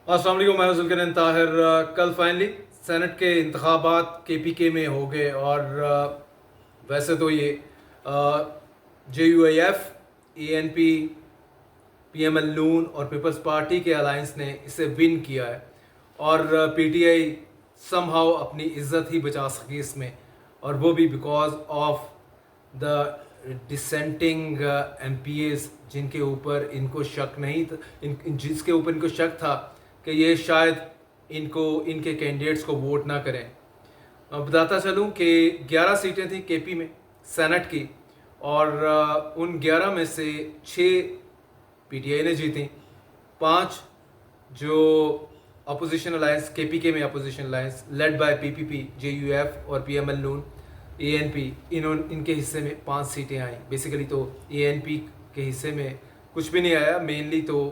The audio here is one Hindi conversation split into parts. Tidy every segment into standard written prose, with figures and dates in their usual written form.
अस्सलाम वालेकुम, मैं जुल्करनैन ताहिर। कल फाइनली सेनेट के इंतखाबात KPK में हो गए और वैसे तो ये JUIF, ANP, PML नून और पीपल्स पार्टी के अलायंस ने इसे विन किया है और PTI समहाउ अपनी इज्जत ही बचा सकी इसमें, और वो भी because of the dissenting MPAs जिनके ऊपर इनको शक नहीं था, जिसके ऊपर इनको शक था कि ये शायद इनको इनके कैंडिडेट्स को वोट ना करें। बताता चलूं कि 11 सीटें थी KP में सेनेट की, और उन 11 में से 6 PTI ने जीती, 5 जो अपोजिशन अलायंस KPK में opposition alliance led by PPP, JUF और PML नून, ANP, इनके हिस्से में 5 सीटें आई। बेसिकली तो ANP के हिस्से में कुछ भी नहीं आया, मेनली तो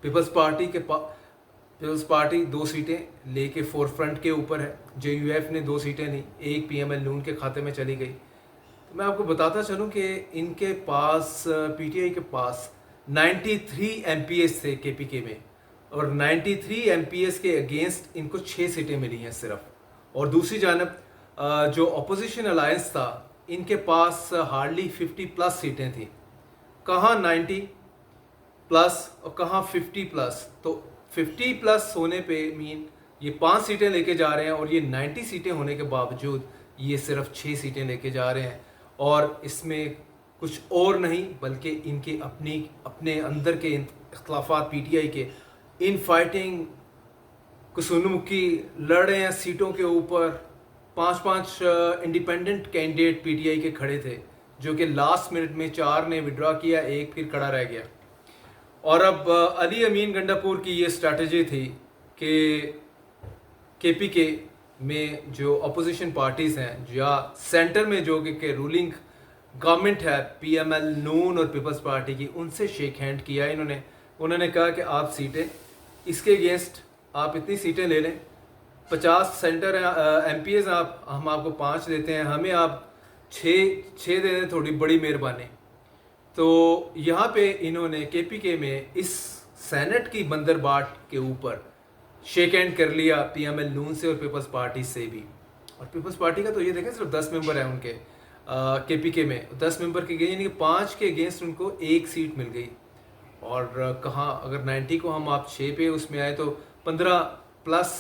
पीपल्स पार्टी के पीपल्स पार्टी 2 सीटें लेके फोर फ्रंट के ऊपर है। JUF ने 2 सीटें ली, एक PML नून के खाते में चली गई। तो मैं आपको बताता चलूं कि इनके पास PTI के पास 93 MPs थे KPK में, और 93 MPs के अगेंस्ट इनको 6 सीटें मिली हैं सिर्फ। और दूसरी जानब जो अपोजिशन अलायंस था, इनके पास हार्डली 50 प्लस सीटें थी। कहाँ 90 प्लस और कहाँ 50 प्लस। तो 50 प्लस होने पे मीन ये 5 सीटें लेके जा रहे हैं, और ये 90 सीटें होने के बावजूद ये सिर्फ 6 सीटें लेके जा रहे हैं। और इसमें कुछ और नहीं बल्कि इनके अपने अंदर के इख्तलाफात PTI के इन फाइटिंग कुसुनुमुखी लड़ रहे हैं सीटों के ऊपर। 5-5 इंडिपेंडेंट कैंडिडेट PTI के खड़े थे, जो कि लास्ट मिनट में 4 ने विड्रॉ किया, एक फिर खड़ा रह गया। और अब अली अमीन गंडापुर की ये स्ट्रैटेजी थी कि KPK में जो अपोजिशन पार्टीज़ हैं या सेंटर में जो कि रूलिंग गवर्नमेंट है PML नून और पीपल्स पार्टी की, उनसे शेक हैंड किया उन्होंने कहा कि आप सीटें इसके अगेंस्ट आप इतनी सीटें ले लें, 50 सेंटर MPs आप हम आपको 5 देते हैं, हमें आप 6 दे दें, थोड़ी बड़ी मेहरबानी। तो यहाँ पे इन्होंने KPK में इस सेनेट की बंदरबाट के ऊपर शेक हैंड कर लिया PML नून से और पीपल्स पार्टी से भी। और पीपल्स पार्टी का तो ये देखें सिर्फ 10 मेंबर हैं उनके KPK में, 10 मेंबर के यानी कि 5 के अगेंस्ट उनको 1 सीट मिल गई। और कहाँ अगर 90 को हम आप 6 पे उसमें आए तो 15 प्लस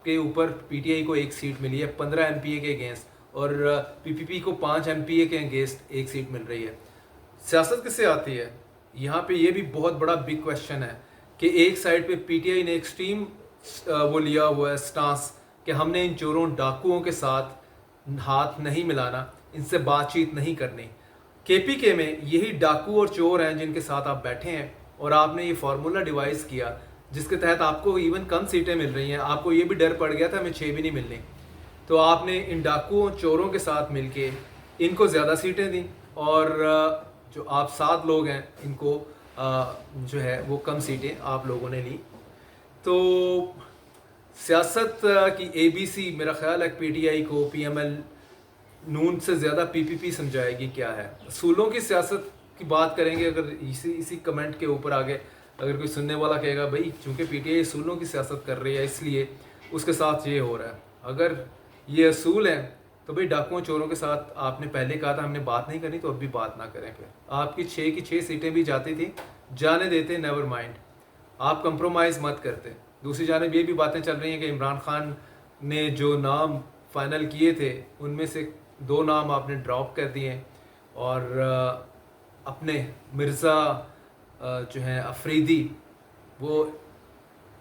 के ऊपर PTI को 1 सीट मिली है 15 MPA के अगेंस्ट, और PPP को 5 MPA के अगेंस्ट 1 सीट मिल रही है। सियासत किससे आती है यहाँ पे, ये भी बहुत बड़ा बिग क्वेश्चन है कि एक साइड पे PTI ने एक्सट्रीम वो लिया हुआ है स्टांस कि हमने इन चोरों डाकुओं के साथ हाथ नहीं मिलाना, इनसे बातचीत नहीं करनी। KPK में यही डाकू और चोर हैं जिनके साथ आप बैठे हैं, और आपने ये फार्मूला डिवाइस किया जिसके तहत आपको इवन कम सीटें मिल रही हैं। आपको ये भी डर पड़ गया था हमें 6 भी नहीं मिलनी, तो आपने इन डाकुओं चोरों के साथ मिलके इनको ज़्यादा सीटें दी, और जो आप 7 लोग हैं इनको जो है वो कम सीटें आप लोगों ने ली। तो सियासत की ABC मेरा ख्याल है PTI को PML नून से ज़्यादा PPP समझाएगी क्या है। असूलों की सियासत की बात करेंगे, अगर इसी कमेंट के ऊपर आगे अगर कोई सुनने वाला कहेगा भाई चूँकि PTI असूलों की सियासत कर रही है इसलिए उसके साथ ये हो रहा है, अगर ये असूल हैं तो भाई डाकुओं चोरों के साथ आपने पहले कहा था हमने बात नहीं करनी, तो अब भी बात ना करें। फिर आपकी 6 की 6 सीटें भी जाती थी, जाने देते, नेवर माइंड, आप कंप्रोमाइज़ मत करते। दूसरी जानब ये भी बातें चल रही हैं कि इमरान खान ने जो नाम फाइनल किए थे उनमें से 2 नाम आपने ड्रॉप कर दिए, और अपने मिर्ज़ा जो हैं अफरीदी, वो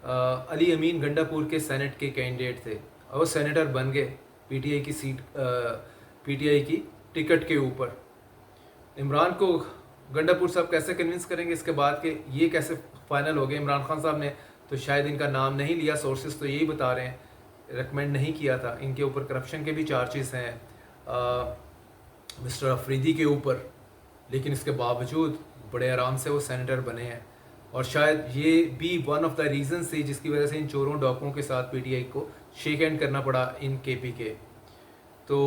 अली अमीन गंडापुर के सेनेट के कैंडिडेट थे और वो सेनेटर बन गए PTI की सीट PTI की टिकट के ऊपर। इमरान को गंडापुर साहब कैसे कन्विंस करेंगे इसके बाद कि ये कैसे फाइनल हो गए। इमरान खान साहब ने तो शायद इनका नाम नहीं लिया, सोर्सेज तो यही बता रहे हैं, रिकमेंड नहीं किया था। इनके ऊपर करप्शन के भी चार्जेस हैं मिस्टर अफरीदी के ऊपर, लेकिन इसके बावजूद बड़े आराम से वो सेनेटर बने हैं, और शायद ये भी वन ऑफ द रीजन थी जिसकी वजह से इन चोरों डाकुओं के साथ PTI को शेक हैंड करना पड़ा इन KPK। तो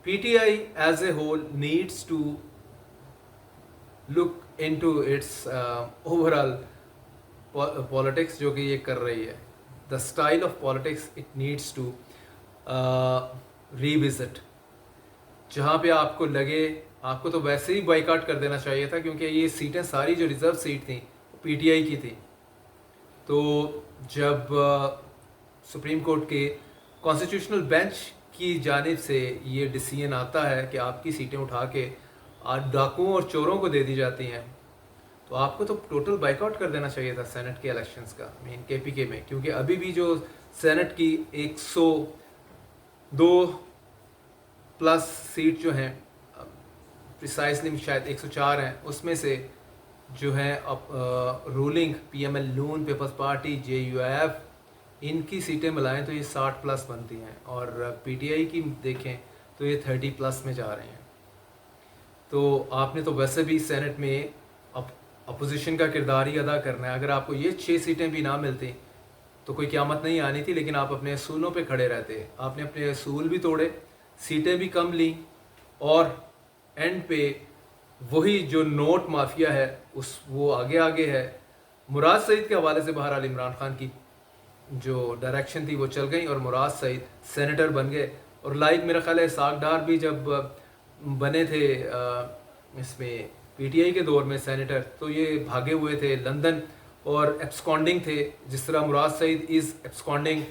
PTI as a whole needs to look into its overall politics जो कि ये कर रही है, the style of politics it needs to revisit. जहाँ पे आपको लगे, आपको तो वैसे ही बाइकाट कर देना चाहिए था, क्योंकि ये सीटें सारी जो रिजर्व सीट थी पीटीआई की थी। तो जब सुप्रीम कोर्ट के कॉन्स्टिट्यूशनल बेंच की जानिब से ये डिसीजन आता है कि आपकी सीटें उठा के डाकुओं और चोरों को दे दी जाती हैं, तो आपको तो टोटल बाइकआउट कर देना चाहिए था सेनेट के इलेक्शंस का, मेन केपीके में। क्योंकि अभी भी जो सेनेट की 102 प्लस सीट जो हैं, प्रिसाइसली शायद 104 हैं, उसमें से जो है अब रूलिंग पीएमएल नून, पीपल्स पार्टी, जेयूएफ, इनकी सीटें मिलाएं तो ये 60 प्लस बनती हैं, और पीटीआई की देखें तो ये 30 प्लस में जा रहे हैं। तो आपने तो वैसे भी सेनेट में अपोजिशन का किरदार ही अदा करना है। अगर आपको ये 6 सीटें भी ना मिलती तो कोई क़यामत नहीं आनी थी, लेकिन आप अपने असूलों पे खड़े रहते। आपने अपने असूल भी तोड़े, सीटें भी कम ली, और एंड पे वही जो नोट माफिया है वो आगे है। मुराद सईद के हवाले से बहरहाल इमरान खान की जो डायरेक्शन थी वो चल गई, और मुराद सईद सेनेटर बन गए। और लाइक मेरा ख्याल है इसाक डार भी जब बने थे इसमें पीटीआई के दौर में सेनेटर, तो ये भागे हुए थे लंदन और एब्सकॉन्डिंग थे, जिस तरह मुराद सईद इज़ एब्सकॉन्डिंग।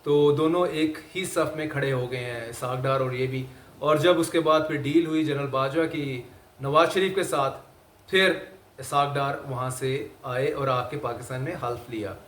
तो दोनों एक ही सफ़ में खड़े हो गए हैं, इसाक डार और ये भी। और जब उसके बाद फिर डील हुई जनरल बाजवा की नवाज शरीफ के साथ, फिर इसाक डार वहाँ से आए और आके पाकिस्तान में हल्फ लिया।